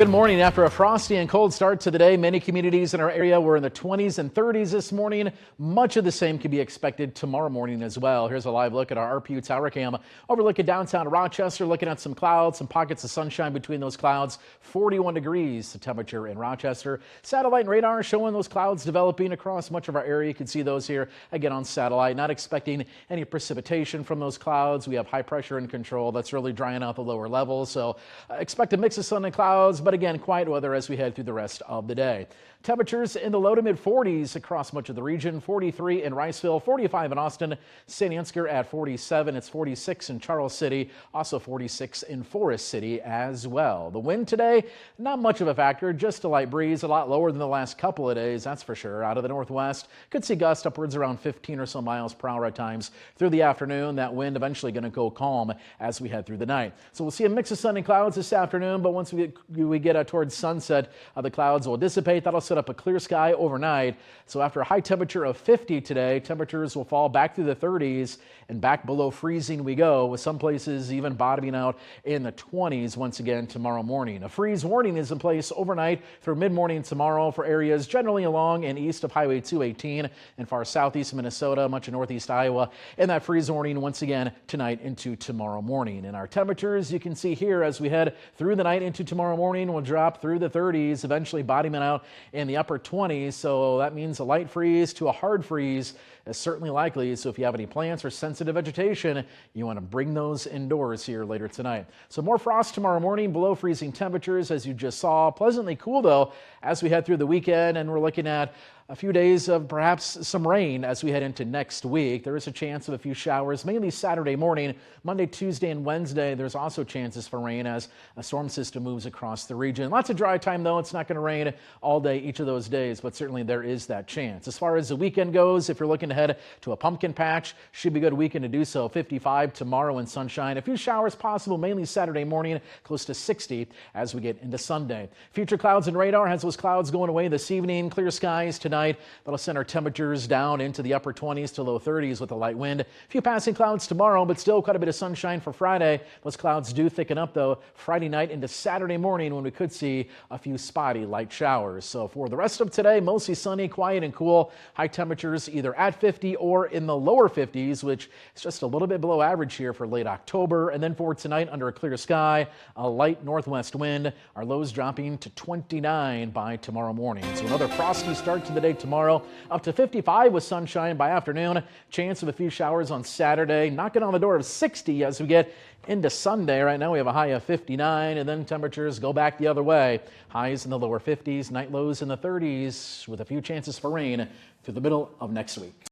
Good morning. After a frosty and cold start to the day, many communities in our area were in the 20s and 30s this morning. Much of the same can be expected tomorrow morning as well. Here's a live look at our RPU tower cam overlooking downtown Rochester, looking at some clouds, some pockets of sunshine between those clouds. 41 degrees the temperature in Rochester. Satellite and radar showing those clouds developing across much of our area. You can see those here again on satellite. Not expecting any precipitation from those clouds. We have high pressure in control that's really drying out the lower levels. So expect a mix of sun and clouds, but again, quiet weather as we head through the rest of the day. Temperatures in the low to mid 40s across much of the region. 43 in Riceville, 45 in Austin, St. Ansgar at 47. It's 46 in Charles City, also 46 in Forest City as well. The wind today, not much of a factor, just a light breeze, a lot lower than the last couple of days, that's for sure. Out of the northwest, could see gusts upwards around 15 or so miles per hour at times through the afternoon. That wind eventually going to go calm as we head through the night. So we'll see a mix of sun and clouds this afternoon, but once we get towards sunset, the clouds will dissipate. That'll set up a clear sky overnight. So after a high temperature of 50 today, temperatures will fall back through the 30s and back below freezing we go, with some places even bottoming out in the 20s once again tomorrow morning. A freeze warning is in place overnight through mid-morning tomorrow for areas generally along and east of Highway 218 and far southeast Minnesota, much of northeast Iowa, and that freeze warning once again tonight into tomorrow morning. And our temperatures, you can see here as we head through the night into tomorrow morning, will drop through the 30s, eventually bottoming out in the upper 20s. So that means a light freeze to a hard freeze is certainly likely. So if you have any plants or sensitive vegetation, you want to bring those indoors here later tonight. So more frost tomorrow morning, below freezing temperatures as you just saw. Pleasantly cool though as we head through the weekend, and we're looking at a few days of perhaps some rain as we head into next week. There is a chance of a few showers, mainly Saturday morning. Monday, Tuesday, and Wednesday, there's also chances for rain as a storm system moves across the region. Lots of dry time, though. It's not going to rain all day each of those days, but certainly there is that chance. As far as the weekend goes, if you're looking to head to a pumpkin patch, should be a good weekend to do so. 55 tomorrow and sunshine. A few showers possible, mainly Saturday morning, close to 60 as we get into Sunday. Future clouds and radar has those clouds going away this evening. Clear skies tonight. That'll send our temperatures down into the upper 20s to low 30s with a light wind. A few passing clouds tomorrow, but still quite a bit of sunshine for Friday. Those clouds do thicken up, though, Friday night into Saturday morning when we could see a few spotty light showers. So for the rest of today, mostly sunny, quiet, and cool. High temperatures either at 50 or in the lower 50s, which is just a little bit below average here for late October. And then for tonight, under a clear sky, a light northwest wind. Our lows dropping to 29 by tomorrow morning. So another frosty start to the day tomorrow, up to 55 with sunshine by afternoon. Chance of a few showers on Saturday, knocking on the door of 60 as we get into Sunday. Right now we have a high of 59, and then temperatures go back the other way. Highs in the lower 50s, night lows in the 30s with a few chances for rain through the middle of next week.